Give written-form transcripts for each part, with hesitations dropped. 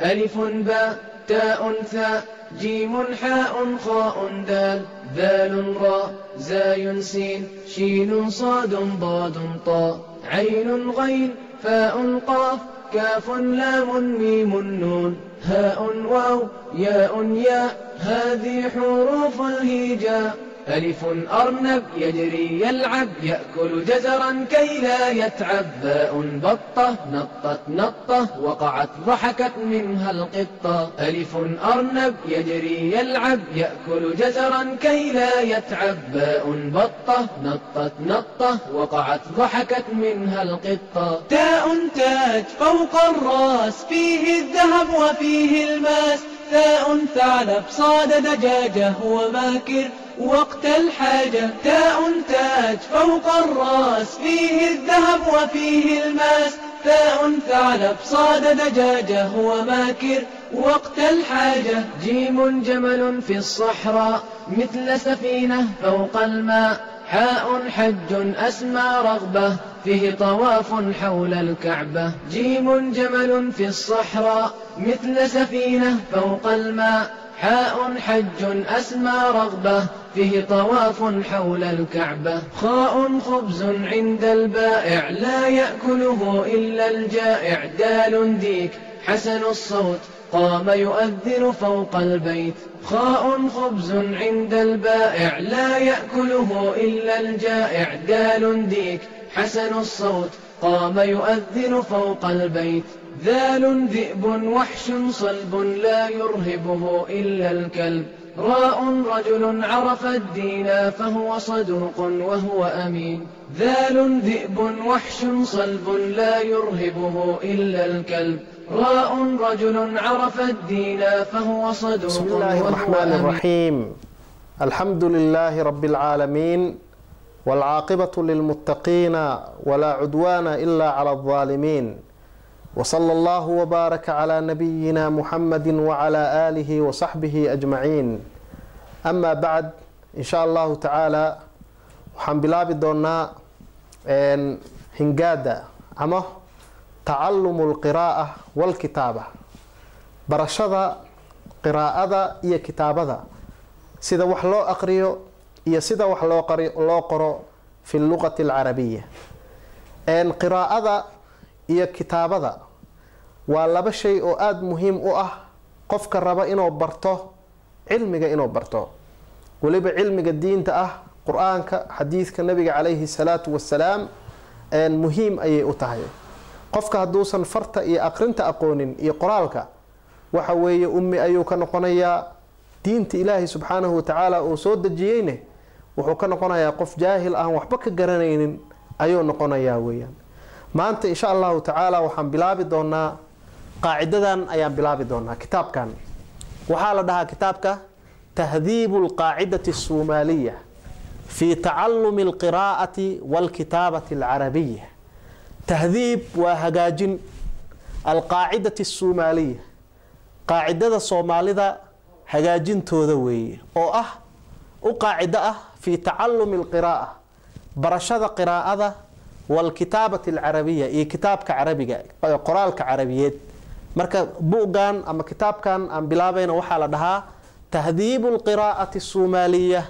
ألف باء تاء ثاء جيم حاء خاء دال ذال راء زاي سين شين صاد ضاد طاء عين غين فاء قاف كاف لام ميم نون هاء واو ياء ياء هذه حروف الهجاء ألف أرنب يجري يلعب يأكل جزرا كي لا يتعب باء بطة نطت نطة وقعت ضحكت منها القطة ألف أرنب يجري يلعب يأكل جزرا كي لا يتعب باء بطة نطت نطة وقعت ضحكت منها القطة تاء تاج فوق الراس فيه الذهب وفيه الماس ثاء ثعلب صاد دجاجة وماكر وقت الحاجة تاء تاج فوق الراس فيه الذهب وفيه الماس ثاء ثعلب صاد دجاجة وماكر وقت الحاجة جيم جمل في الصحراء مثل سفينة فوق الماء حاء حج أسمى رغبة فيه طواف حول الكعبة جيم جمل في الصحراء مثل سفينة فوق الماء حاء حج أسمى رغبة فيه طواف حول الكعبة خاء خبز عند البائع لا يأكله إلا الجائع دال ديك حسن الصوت قام يؤذن فوق البيت خاء خبز عند البائع لا يأكله إلا الجائع دال ديك حسن الصوت قام يؤذن فوق البيت ذال ذئب وحش صلب لا يرهبه إلا الكلب راء رجل عرف الدين فهو صدوق وهو أمين ذال ذئب وحش صلب لا يرهبه إلا الكلب راء رجل عرف الدين فهو صدوق بسم الله الرحمن الرحيم الحمد لله رب العالمين والعاقبة للمتقين ولا عدوان إلا على الظالمين وصلى الله وبارك على نبينا محمد وعلى آله وصحبه أجمعين أما بعد إن شاء الله تعالى وحن بلابي دونا هنقادة أما تعلم القراءة والكتابة برشدة قراءة إيا كتابة سيدا وحلو أقريو إيا سيدا وحلو قرو في اللغة العربية قراءة إيا كتابة ولابا شيء oo aad muhiim u ah qofka raba inuu barto cilmiga inuu barto waliba cilmiga diinta ah quraanka xadiiska nabiga kaleeyhi salaatu wassalaam muhiim ay u tahay qofka haduusan farta iyo aqrinta aqoonin iyo qoraalka waxa weeye ummi ayuu ka noqonayaa diinta ilaahi subhanahu wa ta'ala oo soo dajiyayne wuxuu ka noqonayaa qof jaahil ah waxba ka garanaynin ayuu noqonayaa weeyaan maanta insha Allah ta'ala waxaan bilaabi doonaa قاعدة أيام بلابي دونا كتاب كان وحال لها كتابك تهذيب القاعدة الصومالية في تعلم القراءة والكتابة العربية تهذيب وهجاجن القاعدة الصومالية قاعدة الصومالية هجاجن توذوي وقاعدة في تعلم القراءة برشاد قراءة والكتابة العربية إيه كتابك عربي قرالك عربيات marka buugan ama kitaabkan aan bilaabayna waxa la dhahaa tahdhib alqiraa'ati as-somaliyah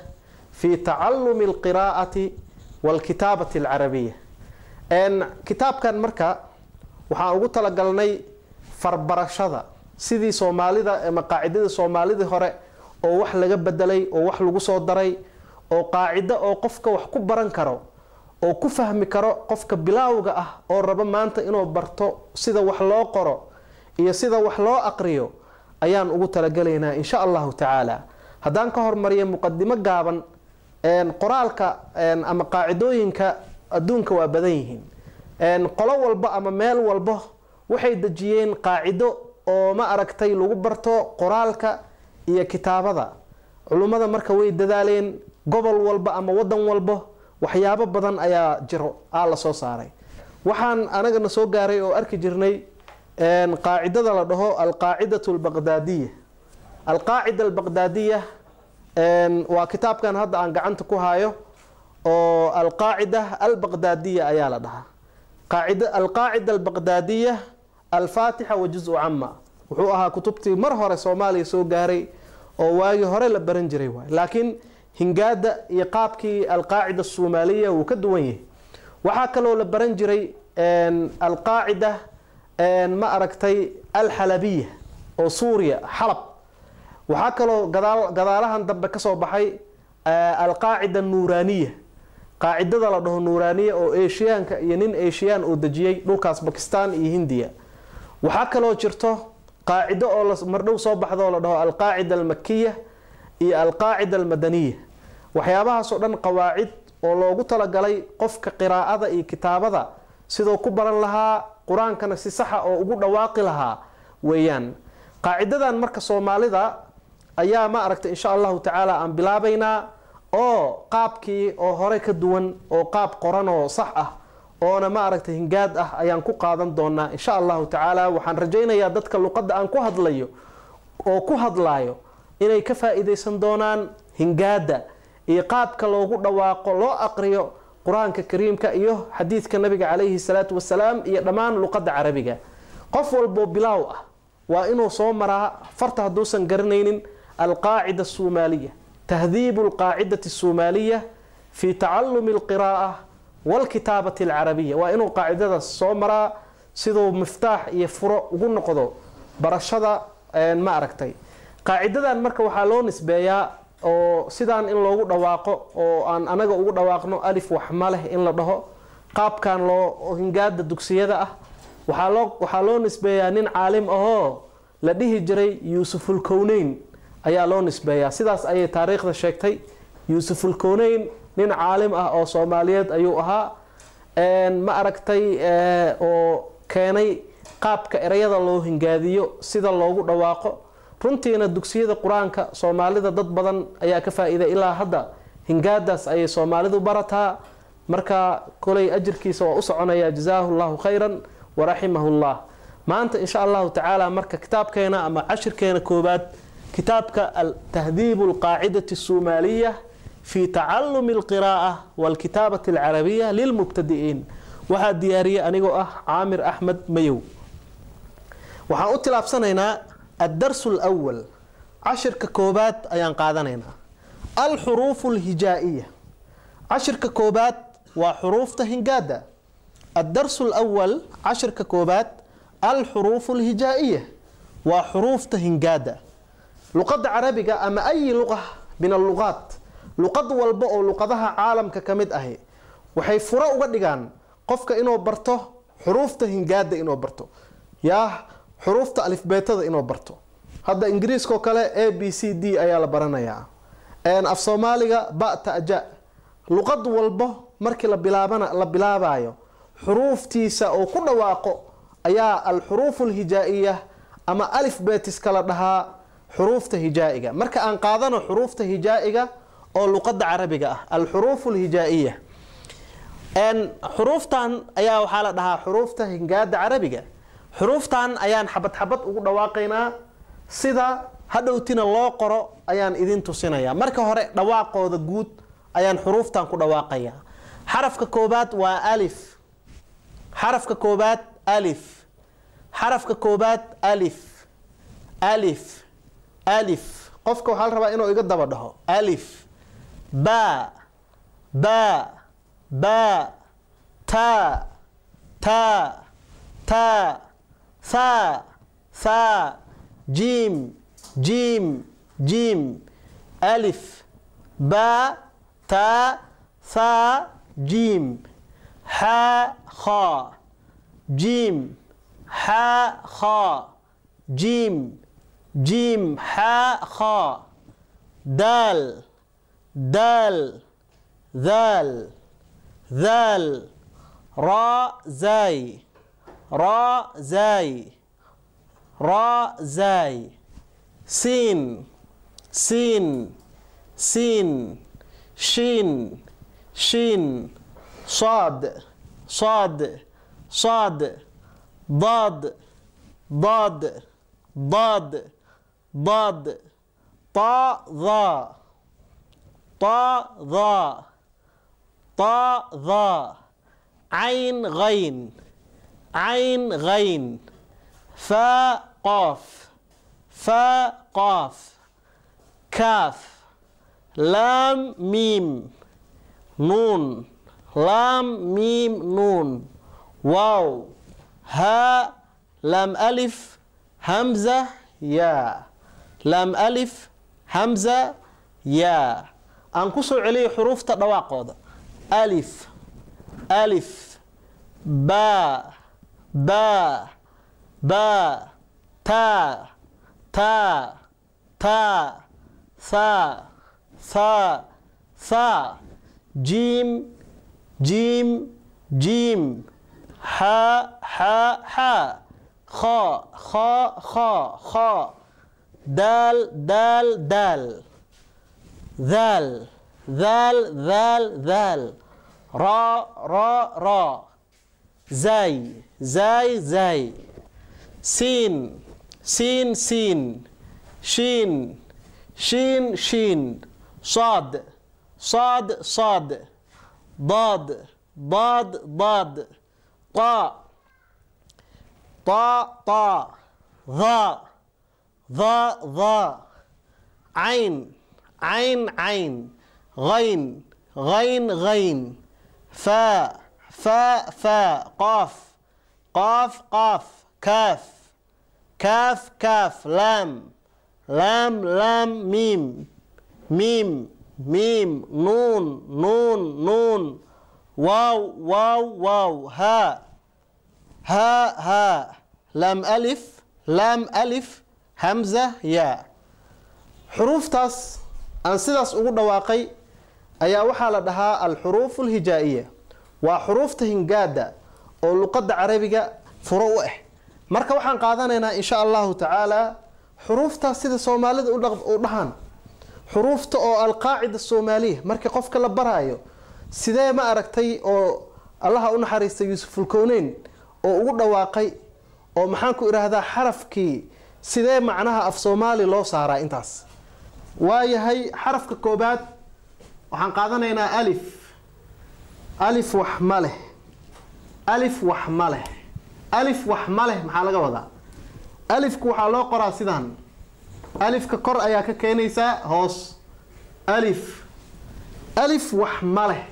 fi ta'allum alqiraa'ati wal kitabati al-arabiyah kitaabkan marka waxa ugu tala galnay farbarashada sidii Soomaalida ama qaacidada Soomaalida hore oo wax laga bedelay oo wax lagu soo daray oo qaacida oo qofka wax ku baran karo oo ku fahmi karo qofka bilaawga ah oo raba maanta inuu barto sida wax loo qoro iyo sida wax loo aqriyo ayaan ugu tala galeynaa insha Allah ta'ala hadaan ka hormariyo muqaddimo gaaban qoraalka ama qaacidooyinka adduunka waa badan yihiin qolo walba ama meel walba waxay dajiyeen qaacido oo ma aragtay lagu barto qoraalka iyo kitaabada culimada marka way dadaaleen gobol walba ama wadan walba waxyaabo badan ayaa jiro la soo saaray waxaan anaga na soo gaaray oo arki jirnay قاعدة لدهو القاعدة البغدادية القاعدة البغدادية وكتاب كان هذا عن قعنتكو هايو القاعدة البغدادية أيالا دها القاعدة البغدادية الفاتحة وجزء عامة wuxuu ahaa kutubtii mar hore Soomaaliya soo gaaray oo waagi hore la baran jiray waay laakiin hingaada iyo qaabkii alqaacida Soomaaliya uu ka duwan yahay waxa kale oo la baran jiray alqaacida ma aragtay alxalabiyya oo Suuriya xalab waxa kale oo gadaalahan dambe ka soo baxay alqaacida nuuraaniya qaacidada la dhaho nuuraaniya oo Aasiyaanka iyo nin Aasiyaan oo dajiyay dhulkaas Pakistan iyo Hindiya waxa kale oo jirto قاعدة أو مردو صوبح ذو لده القاعدة المكية هي القاعدة المدنية وحيابها صدن قواعد ولو قلت لك علي قفك قراءة إي كتابة سيدو كبرا لها قرآن كان سيسحة أو أقول واقع لها ويان قاعدة ذا المركز الصومالي ذا أيام ما أردت إن شاء الله تعالى أن بلا بينا أو قابكي أو هريك الدون أو قاب قرآن أو صحة oo ma aragtay hingaad ah ayaan ku qaadan doonaa insha Allah taala waxaan rajaynayaa dadka luqadda aan ku hadlayo oo ku hadlaayo inay ka faa'iideysan doonaan hingaada iyo qaabka loogu dhawaaqo loo aqriyo quraanka kariimka iyo xadiiska nabiga calayhi salaatu wasalaam iyo dhamaan luqadda carabiga qof walbo bilaaw ah waa inuu soo maraa farta haduusan garanaynin alqaacida Soomaaliya tahdhiib alqaacida Soomaaliya fi ta'allum alqiraa'ah والكتابة العربية وإنه قاعدة الصومرة سيدو مفتاح يفرق ونقضو برشدة ما أركتي قاعدة المركة وحالون نسبيا أو سيدان إن لو دواقو أو أنا جو دواقنو ألف وحمله إن لده قاب كان لو هنجاد الدكسية ده وحالون نسبيا نين عالم لديه جري يوسف الكونين أي لون نسبيا سيداس أي تاريخ الشيكتي يوسف الكونين nin caalim ah oo Soomaaliyeed ayuu ahaa ma aragtay oo keenay qaabka erayada loo hingaadiyo sida loogu dhawaaqo runtiina dugsiyada quraanka Soomaalida dad badan ayaa ka faa'iiday ilaa hadda hingaadaas ay Soomaalidu barataa marka kulay ajirkiisa waa u soconaya jazaahullahu khayran wa rahimahullah maanta insha Allah taala marka kitaabkeena ama cashirkeena koobaad kitaabka al-tahdhib al-qaacidati as-Soomaaliyah في تعلم القراءة والكتابة العربية للمبتدئين وهذا ديارية أنيقو عامر أحمد ميو وحاوتي لابسانينا الدرس الأول 10 ككوبات أيان قادنينا الحروف الهجائية 10 ككوبات وحروف تهنقادة الدرس الأول 10 ككوبات الحروف الهجائية وحروف تهنقادة لغة عربية أما أي لغة من اللغات luqad walba oo luqadaha caalamka kamid ah waxay furo uga dhigaan qofka inuu barto xuruufta hingaada inuu barto xuruufta alifbeetada inuu barto hadda ingiriiska kale a b c d ayaa la baranayaa af Soomaaliga ba ta ja luqad walba markii la bilaabayo xuruuftiisa oo ku dhawaaqo ayaa al xuruuf al hijaa'iyah ama alifbeetis kala dhahaa xuruufta hijaa'iga marka aan qaadano xuruufta hijaa'iga أو اللغة العربية الحروف الهجائية أن حروفتان أيها وحالة لها حروف هنجاد عربية حروفتان أيان حبت واقعنا سيدا هذا وتين الله قرأ أيان إذن تصنيا مركه هراء دواقة ذا جود أيان حروفتان كده واقعية حرف ككوبات وألف حرف ككوبات ألف حرف ككوبات ألف ألف ألف قفكو حال ربا إنه يقدر بده ألف باء باء باء تاء تاء تاء ثاء ثاء جيم جيم جيم ألف باء تاء ثاء جيم حاء خاء جيم حاء خاء جيم جيم حاء خاء دال دال ذال ذال راء زاي راء زاي راء زاي سين سين سين شين شين صاد صاد صاد ضاد ضاد ضاد ضاد طاء ظا طاء ظا طاء ظا عين غين عين غين فاء قاف فا قاف كاف لام ميم نون لام ميم نون واو ها لام ألف همزة يا لام ألف همزة يا أنقصوا عليه حروف تدواقض ألف ألف باء باء باء تاء تاء تاء ثاء ثاء ثاء جيم جيم جيم حاء حاء حاء خاء خاء خاء خاء دال دال دال ذال ذال ذال ذال را را را زاي زاي زاي سين سين سين شين شين شين صاد صاد صاد ضاد ضاد ضاد طاء طاء طاء ظاء ظاء ظاء عين عين عين غين غين غين فاء فاء فاء قاف قاف قاف كاف كاف كاف لام لام لام ميم ميم ميم نون نون نون واو واو واو ها ها ها لام ألف لام ألف همزة يا حروف تاس أن سيداس ugu dhawaaqay ayaa waxa la dhahaa al-huruf al-hijaa'iyya waa xuruufta hingaada oo luqadda carabiga furo u ah marka waxaan qaadanaynaa insha Allah ta'ala xuruufta sida Soomaalida u dhahan xuruufta oo al-qaa'ida Soomaaliya marka qofka la barayo sidee ma aragtay oo Allah u naxariistay Yusuf al-Koonayn oo ugu dhawaaqay oo maxaan ku iraahdaa xarafkii sidee macnaha af Soomaali loo saaraa intaas waayahay xarafka koobaad waxaan qaadanaynaa alif alif wax ma leh alif wax ma leh alif wax ma leh maxaa laga wadaa alifku waxaa loo qoraa sidaan alifka kor ayaa ka keenaysaa hoos alif alif wax ma leh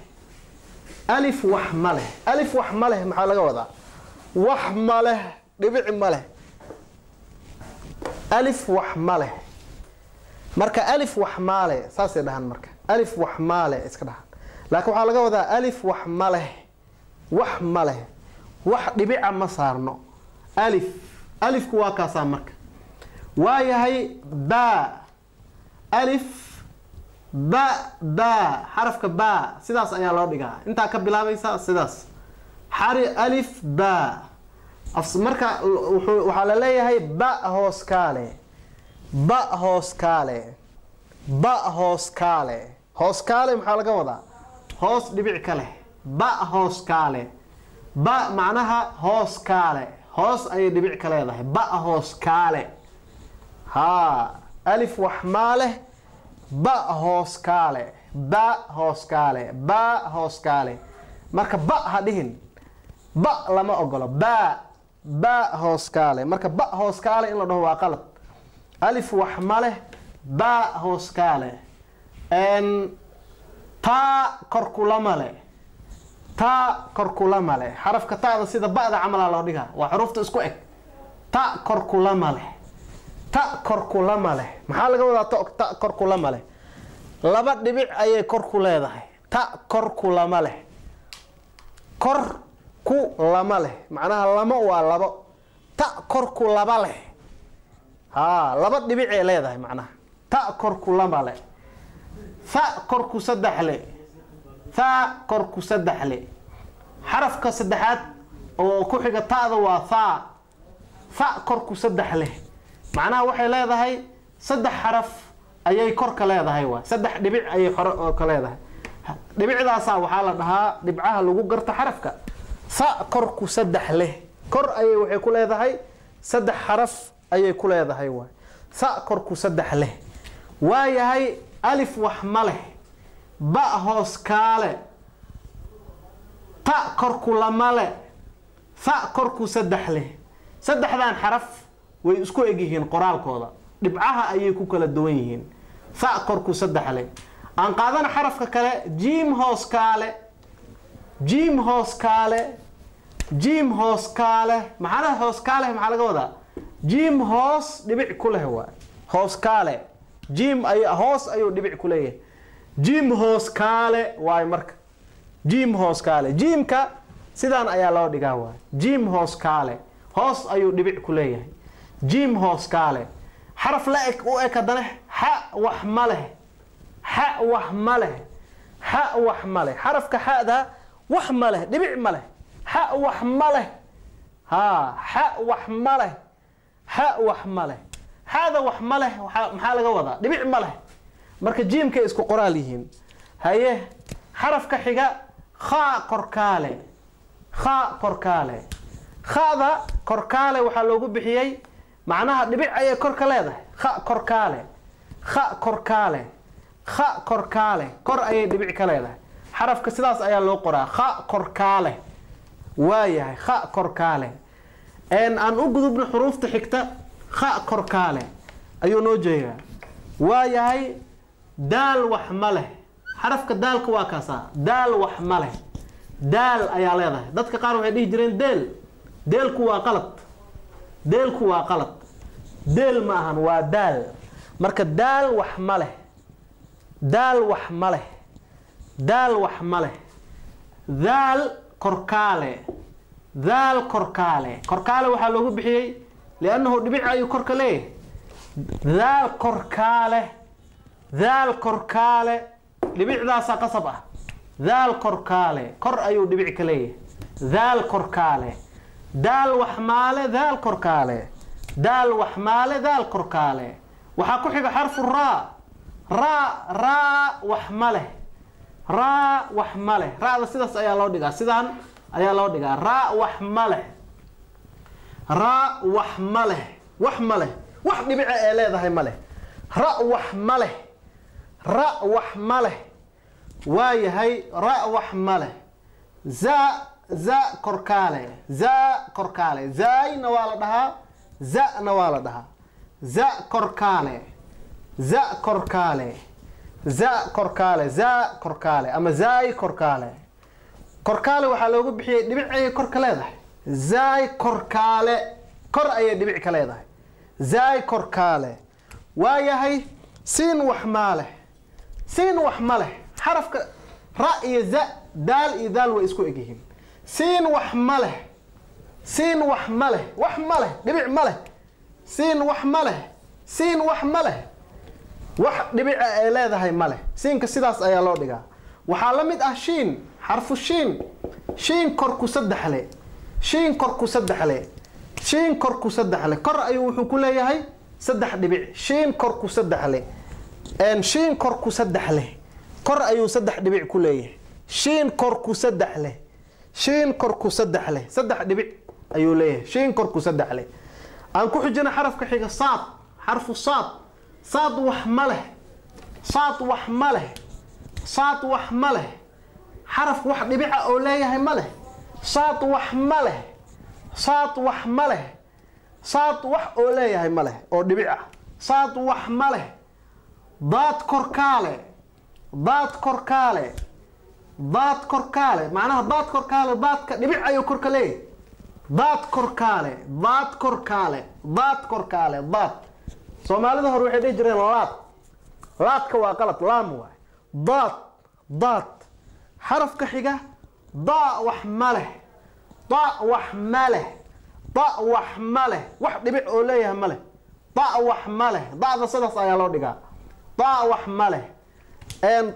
alif wax ma leh alif wax ma leh maxaa laga wadaa wax ma leh dhibic ma leh alif wax ma leh marka alif wax ma leh saasay dhahan marka alif wax ma leh iska dhahan laakiin waxa laga wadaa alif wax ma leh wax ma leh wax dhibic ma saarno alif alifku waa kaasa marka waayahay ba alif ba ba xarafka ba sidaas ayaa loo dhigaa inta ka bilaabaysa sidaas xari alif ba marka waxa la leeyahay ba hoos kaale ba hoos kaale ba hoos kaale hoos kaale maxaa laga wadaa hoos dhibic kale ba hoos kaale ba macnaha hoos kaale hoos ay dhibic kale leedahay ba hoos kaale ha alif wax ma leh ba hoos kaale ba hoos kaale ba hoos kaale marka ba ha dhihin ba lama ogolo ba hoos kaale marka ba hoos kaale in la dhaho waa qalad alif wax ma leh ba hoos kaale ta korkulama leh ta korkulama leh xarafka taada sida ba'da camala loo dhigaa waa xarufta isku eg ta korkulama leh ta korkulama leh maxaa laga wadaa ta korkulama leh laba dhibic ayay kor ku leedahay ta korkulama leh kor ku lama leh macnaha lama waa labo ta korku laba leh ha laba dhibic ay leedahay macnaha ta korku lama leh fa korku saddex leh fa korku saddex leh xarafka saddexaad oo ku xiga taada waa fa korku saddex leh macnaha waxay leedahay saddex xaraf ayay kor ka leedahay waa saddex dhibic ayay ka leedahay dhibicdaas waxa la dhahaa dhibcaha lagu garto xarafka fa korku saddex leh kor ayay waxay ku leedahay saddex xaraf ayay ku leedahay waa fa korku saddex leh waayahay alif wax ma leh ba hoos kaale ta korku lama leh fa korku saddex leh saddexdan xaraf way isku egyihiin qoraalkooda dhibcaha ayay ku kala duwan yihiin fa korku saddex leh aan qaadana xarafka kale jiim hoos kaale jiim hoos kaale jiim hoos kaale maxana hoos kaale maxaa laga wadaa jiim hoos dhibic ku leh waa hoos kaale jiim ay hoos ayuu dhibic ku leeyahay jiim hoos kaale waay marka jiim hoos kaale jiimka sidaan ayaa loo dhigaa waa jiim hoos kaale hoos ayuu dhibic ku leeyahay jiim hoos kaale xaraf la eg u eg hadana ha wax ma leh ha wax ma leh ha wax ma leh xarafka hada wax ma leh dhibic ma leh ha wax ma leh ha wax ma leh ha wax ma leh hada wax ma leh maxaa laga wadaa dhibic ma leh marka jiimka isku qoraal yihiin haye xarafka xiga kha korkaale kha korkaale khada korkaale waxa loogu bixiyay macnaha dhibic ay korka leedahay kha korkaale kha korkaale kha korkaale kor ay dhibic ka leedahay xarafka sidaas ayaa loo qoraa kha korkaale waayahay kha korkaale aan u gudubno xuruufta xigta kha korkaale ayuu noo jeeyaa waayahay daal wax ma leh xarafka daalka waa kaasa daal wax ma leh daal ayaa leedahay dadka qaar waxay dhihi jireen deelku waa qalad deelku waa qalad deel ma ahan waa daal marka daal wax ma leh daal wax ma leh daal wax ma leh daal korkaale daal korkaale korkaale waxaa loogu bixiyey liannahu dhibic ayuu korka leeyahay daal korkaale daal korkaale dhibicdaasa qasab ah daal korkaale kor ayuu dhibic ka leeyahay daal korkaale daal wax maale daal korkaale daal wax maale daal korkaale waxaa ku xiga xarfu raa wax ma leh raa wax ma leh raada sidaas ayaa loo dhigaa sidaan ayaa loo dhigaa raa wax ma leh raa wax ma leh wax ma leh wax dhibica ee leedahay ma leh ra wax ma leh ra wax ma leh waayahay ra wax ma leh za korkaale za korkaale zaayna waa la dhahaa zana waa la dhahaa za korkaale za korkaale za korkaale za korkaale ama zaay korkaale korkaale waxaa loogu bixiyay dhibic ayay korka leedahay zaay korkaale kor ayay dhibic ka leedahay zaay korkaale waayahay siin wax ma leh siin wax ma leh xarafka ra iyo za daal iyo daal way isku egyihiin siin wax ma leh siin wax ma leh wax ma leh dhibic ma leh siin wax ma leh siin wax ma leh wax dhibic ay leedahay ma leh siinka sidaas ayaa loo dhigaa waxaa la mid ah shiin xarfu shiin korku saddex leh shiin korku saddex leh shiin korku saddex leh kor ayuu wuxuu ku leeyahay saddex dhibic shiin korku saddex leh shiin korku saddex leh kor ayuu saddex dhibic ku leeyahay shiin korku saddex leh shiin korku saddex leh saddex dhibic ayuu leeyahay shiin korku saddex leh aan ku xijina xarafka xiga saad xarfu saad wax ma leh saad wax ma leh saad wax ma leh xaraf wax dhibica oo leeyahay ma leh saad wax ma leh saad wax ma leh saad wax oo leeyahay ma leh oo dhibica saad wax ma leh daad korkaale daad korkaale daad korkaale macnaha daad korkaale daadka dhibic ayuu korka leeyahay daad korkaale daad korkaale daad korkaale daad soomaalida hore waxay dhihi jireen laadka waa qalad laam waay daad xarafka xiga daa wax ma leh daa wax ma leh daa wax ma leh wax dhibic oo leeyahay ma leh daa wax ma leh daada sidaas ayaa loo dhigaa daa wax ma leh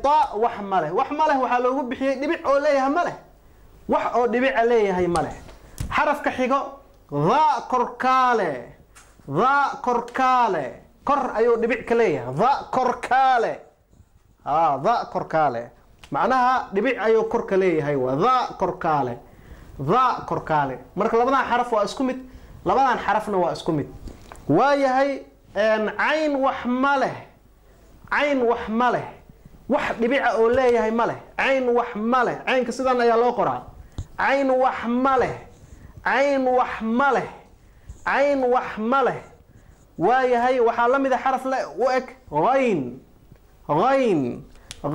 daa wax ma leh wax ma leh waxaa loogu bixiyey dhibic oo leeyahay ma leh wax oo dhibica leeyahay ma leh xarafka xigo daa korkaale daa korkaale kor ayuu dhibic ka leeyahay daa korkaale daa korkaale macnaha dhibic ayuu korka leeyahay waa daa korkaale daa korkaale marka labadan xaraf waa isku mid labadan xarafna waa isku mid waayahay cayn wax ma leh cayn wax ma leh wax dhibica oo leeyahay ma leh cayn wax ma leh caynka sidan ayaa loo qoraa cayn wax ma leh cayn wax ma leh cayn wax ma leh waayahay waxaa la mid ah xaraf le u eg غين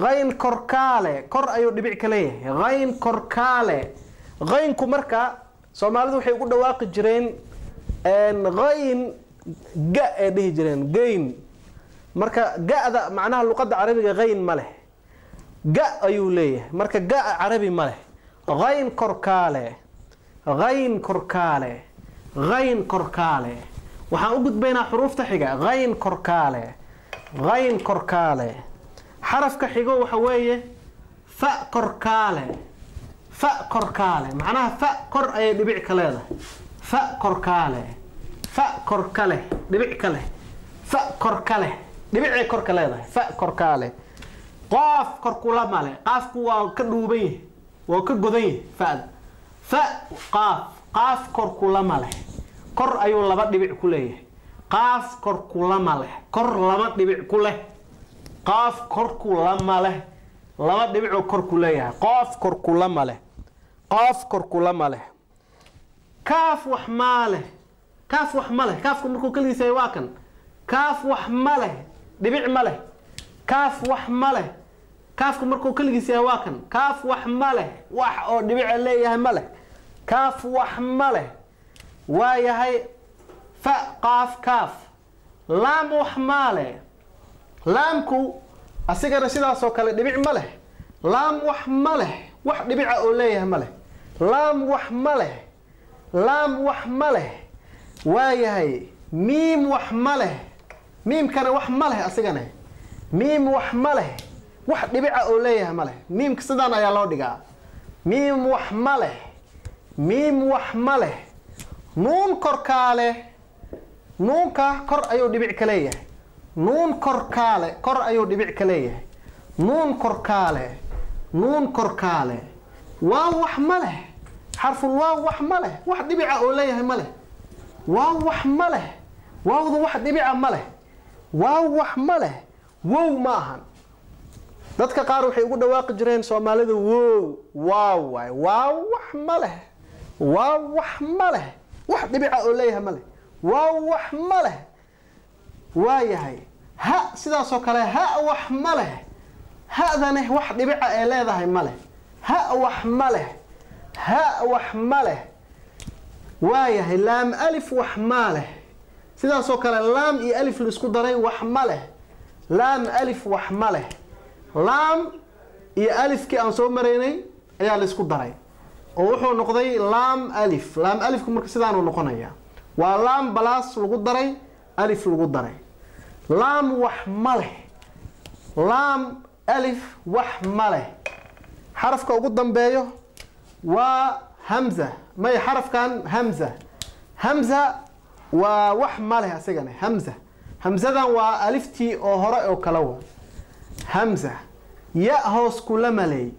غين korkaale kor ayuu dhibic ka leeyahay غين korkaale غينku marka Soomaalidu waxay ugu dhawaaqi jireen غين ga ee dhihi jireen gain marka gaada macnaha luqadda carabiga غين ma leh ga ayuu leeyahay marka ga carabi ma leh غين korkaale غين korkaale غين korkaale waxaan u gudbaynaa xuruufta xiga غين korkaale غين korkaale xarafka xigo waxa weeye fa korkaale fa korkaale macnaha fa kor ay dhibic ka leedahay fa korkaale fa korkale dhibic kale fa korkale dhibic ay kor ka leedahay fa korkaale qaaf korkula male qaafku waa ka dhuuban yahay waa ka godan yahay fa qaaf qaaf korkula male kor ayuu laba dhibic ku leeyahay qaaf korkula male kor laba dhibic ku leh qaaf korkula male laba dhibic oo kor ku leeyahay qaaf korkula male qaaf korkula male kaaf wax male kaaf wax male kaafku markuu kaliisay waa kan kaaf wax male dhibic male kaaf wax male kaafku markuu kaliisay waa kan kaaf wax male wax oo dhibic leeyahay male kaaf wax male waayahay fa qaaf kaaf laam wax male laamku asigana sidaas oo kale dhibic ma leh laam wax ma leh wax dhibic oo leeyahay ma leh laam wax ma leh laam wax ma leh waayahay miim wax ma leh miimkana wax ma leh asigana miim wax ma leh wax dhibic oo leeyahay ma leh miimka sidaan ayaa loo dhigaa miim wax ma leh miim wax ma leh nuun korkaale nuunka kor ayuu dhibic ka leeyahay nuun korkaale kor ayuu dhibic ka leeyahay nuun korkaale nuun korkaale waaw wax ma leh xarful waaw wax ma leh wax dhibica oo leeyahay ma leh waaw wax ma leh waawdu wax dhibica ma leh waaw wax ma leh wow ma ahan dadka qaar waxay ugu dhawaaqi jireen Soomaalida wow waaw waay waaw wax ma leh waaw wax ma leh wax dhibica oo leeyahay ma leh waaw wax ma leh waayahay ha sidaas oo kale ha wax ma leh haadana wax dhibica ay leedahay ma leh ha wax ma leh ha wax ma leh waayahay laam alif wax ma leh sidaas oo kale laam iyo alif la isku daray wax ma leh laam alif wax ma leh laam iyo alifkii aan soo mareynay ayaa la isku daray oo wuxuu noqday laam alifku marka sidaan uu noqonaya waa laam balaas lagu daray alif lagu daray laam wax ma leh laam alif wax ma leh xarafka ugu dambeeyo waa hamza may xarafkan hamza waa wax ma leh asagana hamzadan waa aliftii oo hore oo kala waa hamza ya hoos kula malay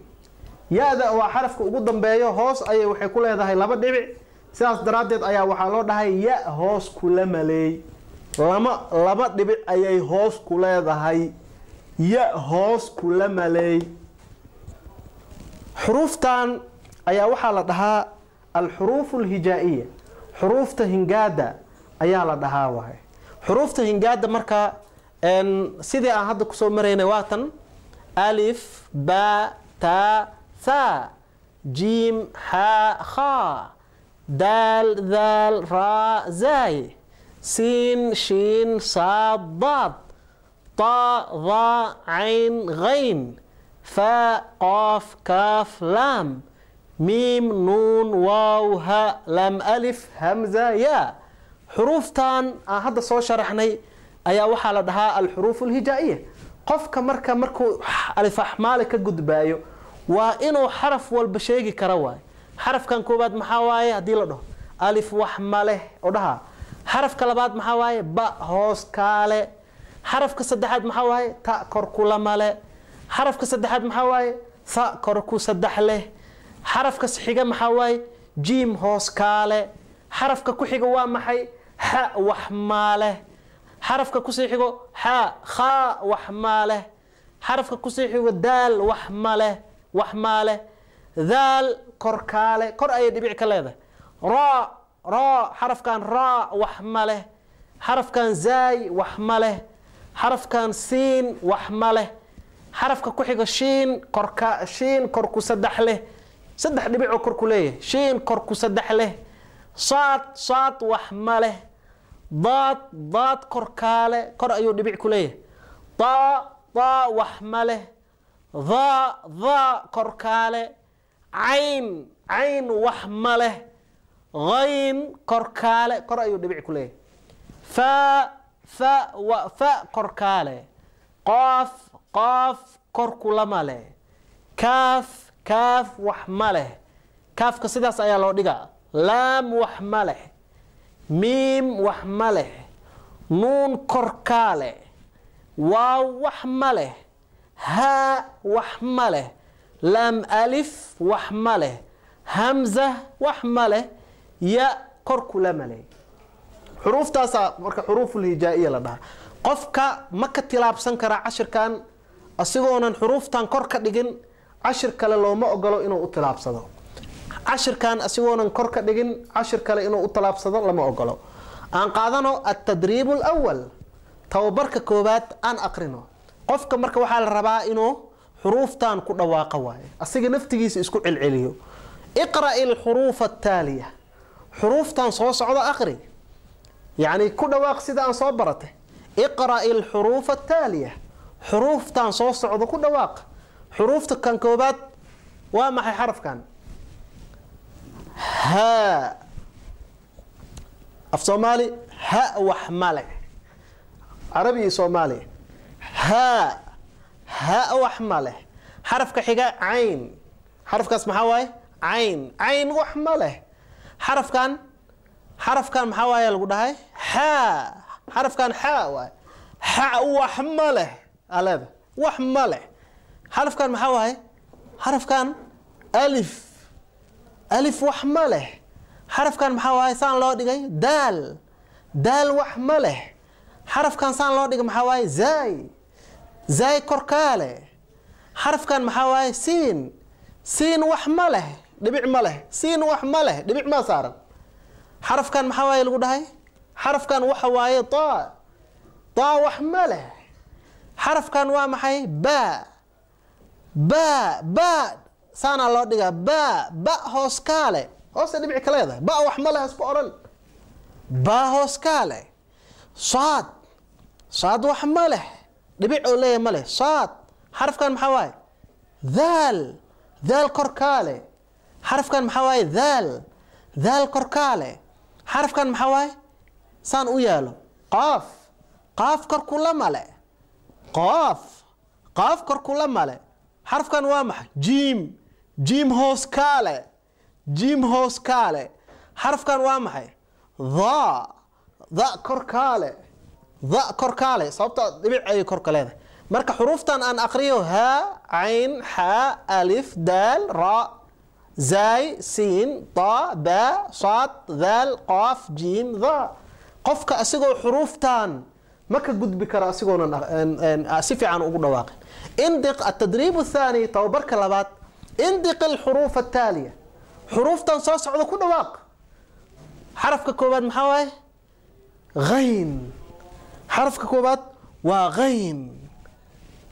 yaada waa xarafka ugu dambeeyo hoos ayay waxay ku leedahay laba dhibic sidaas daraadeed ayaa waxaa loo dhahay ya hoos kula malay laba dhibic ayay hoos ku leedahay ya hoos kula malay xuruuftan ayaa waxaa la dhahaa al-xuruuf al-hijaiya xuruufta hingaada ayaa la dhahaa waay xuruufta hingaada marka sidii aan hadda kusoo maraynay waatan alif ba ta tha jim ha kha dal dhal ra zay سين شين صاد ضاد طاء ظاء عين غين فاء قاف كاف لام ميم نون واو هاء لام ألف همزة ياء حروفتان هذا صو شرحني أيا وحالة دها الحروف الهجائية قف مركو ألف أحمالك قد بايو وإنه حرف والبشيقي كرواي حرف كان كوباد محاواي هدي له ألف وحماله ودها حرف كلابات محاواي با هوس كالي حرف كسدحات محاواي تا كركو لمالي حرف كسدحات محاواي ثا كركو سدح له حرف كسحيقة محاواي جيم هوس كالي حرف ككوحيقة وامحي حا وحماله حرف ككوسيحيقة حا خا وحماله حرف ككوسيحيقة دال وحماله ذال كركالي كر أي دبيع كاليذا را حرف كان را وحمله حرف كان زاي وحمله حرف كان سين وحمله حرف كحيق شين كركا شين كركو سدح له سدح دبيعو كركو ليه شين كركو سدح له صاد صاد وحمله ضاد ضاد كركاله كر أيو دبيعكو ليه طا طا وحمله ضا ضا كركاله عين عين وحمله غين كركاله كر أيو دبيعكو ليه فاء فاء وفاء كركاله قاف قاف كركو لماله كاف كاف وحمله كاف كسيداس أيا لو ديغا لام وحمله ميم وحمله نون كركاله واو وحمله هاء وحمله لام ألف وحمله همزة وحمله ياء كركو لماله حروف تاسا marka حروف الهجائية لدها qofka ma ka tilaabsan kara cashirkan asigoonan xuruuftan kor ka dhigin cashir kale looma ogolo inuu u tilaabsado cashirkan asigoonan kor ka dhigin cashir kale inuu u tilaabsado lama ogolo aan qaadano at-tadrib al-awwal tababarka koobaad aan aqrino qofka marka waxa la rabaa inuu xuruuftan ku dhawaaqo waaye asiga naftigiisa isku cilciliyo iqra al-huruf at-taliya xuruuftan soo socdo aqri يعني كل واقع سيدا أن صبرته اقرأ الحروف التالية حروف تان صوص عضو كل واقع حروف كان كوبات وما حي حرف كان ها في صومالي ها وحمله عربي صومالي ها ها وحمله حرف كحجة عين حرف كاسم حواي عين عين وحمله حرف كان محاوية القدهاي حاء حرف كان حاء حاء وحمله على وحمله حرف كان محاوية حرف كان ألف ألف وحمله حرف كان محاوية سان لو دقي دال دال وحمله حرف كان سان لو دقي محاوية زاي زاي كركاله حرف كان محاوية سين سين وحمله دبيع مله سين وحمله دبيع ما صار حرف كان محاوية القدهاي حرف كان وحواي طاء طاء وحمله حرف كان وامحي باء باء باء سانا الله دقا باء باء هوسكالي هوس دبيع كليده باء وحمله اسكورن باء هوسكالي صاد صاد وحمله دبيع اوليه مله صاد حرف كان محاوي ذال ذال كركالي حرف كان محاوي ذال ذال كركالي حرف كان محاوي سان ويالو قاف قاف كركولا ماله قاف قاف كركولا ماله حرف كان وامح جيم جيم هوسكالي جيم هوسكالي حرف كان وامح ضاء ضاء كركالي ضاء كركالي صوبت دبيع اي كركالي مركا حروفتان ان اقريه ها عين حاء الف دال راء زاي سين طاء باء صاد ذال قاف جيم ضاء قفك اسيغو حروفتان ما كقد بكرا اسيغو اسفي عن ugu dhawaaqin اندق التدريب الثاني توبرك لبات اندق الحروف التالية حروفتان soo socdo ku dhawaaq حرفك كوباد maxaa waay غين حرفك كوباد waa غين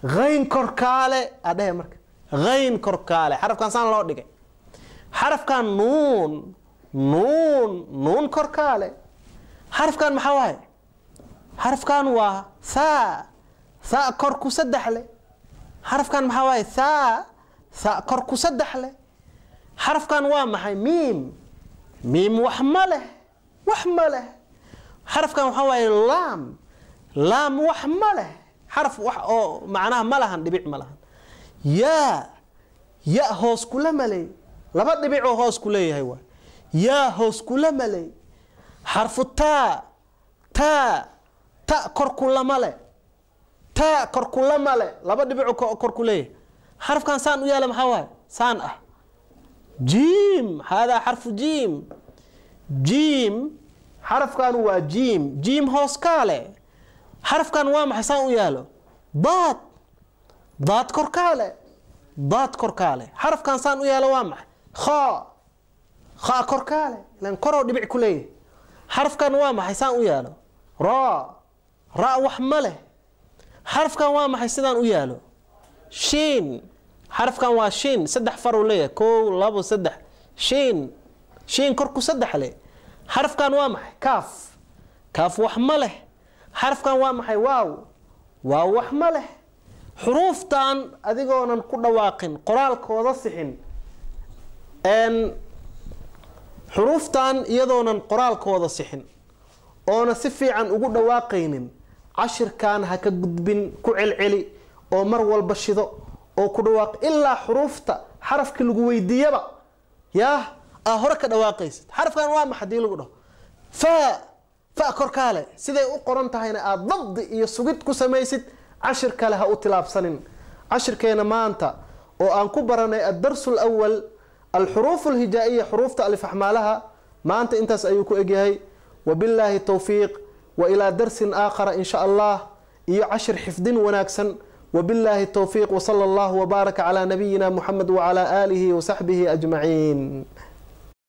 غين كركاله اداه marka غين كركاله حرفkan saan loo dhigay حرف كان نون نون نون كركالة حرف كان محاوي حرف كان وا ثاء ثاء كركو سدحله حرف كان محاوي ثاء ثاء كركو سدحله حرف كان وا محي ميم ميم وحمله وحمله حرف كان محاوي لام لام وحمله حرف معناها ملهن دبيع ملهن يا هوس كل ملي لبد دبيعو هوس كليه هو يا هوس كل ملي حرف التاء تاء تاء كركل ملي تاء كركل ملي لبد دبيعو كركليه حرف كان سان ويا محاوي سان جيم هذا حرف جيم جيم حرف كان هو جيم جيم هوس كاله حرف كان وام حسان وياله ضاد ضاد كركاله ضاد كركاله حرف كان سان وياله وامح خاء خاء كركاله لان كرو دبيع كليه حرف كان وامح حسان وياله ra wax ma leh xarafkan waa maxay sidaan u yaalo shiin xarafkan waa shiin saddex far uu leeyahay 1 2 3 shiin korku saddex leh xarafkan waa maxay kaaf wax ma leh xarafkan waa maxay waaw wax ma leh xuruuftan adigoonan ku dhawaaqin qoraalkooda sixin xuruuftan iyadoonan qoraalkooda sixin oona si fiican ugu dhawaaqaynin cashirkan ha ka gudbin ku celceli oo mar walba shido oo ku dhawaaq ilaa xuruufta xarafkii lagu weydiiyaba yaa hore ka dhawaaqaysid xarafkan waa maxay hadii lagu dhaho fa korkaale siday u qoran tahayna aad dabdi iyo sugid ku samaysid cashir kale ha u tilaabsanin cashirkeena maanta oo aan ku baranay ad-darsu al-awwal الحروف الهجائية حروف تألف أحمالها ما أنت انتس أيوكو إجهي وبالله التوفيق وإلى درس آخر إن شاء الله يعشر حفظ وناكسا وبالله التوفيق وصلى الله وبارك على نبينا محمد وعلى آله وصحبه أجمعين.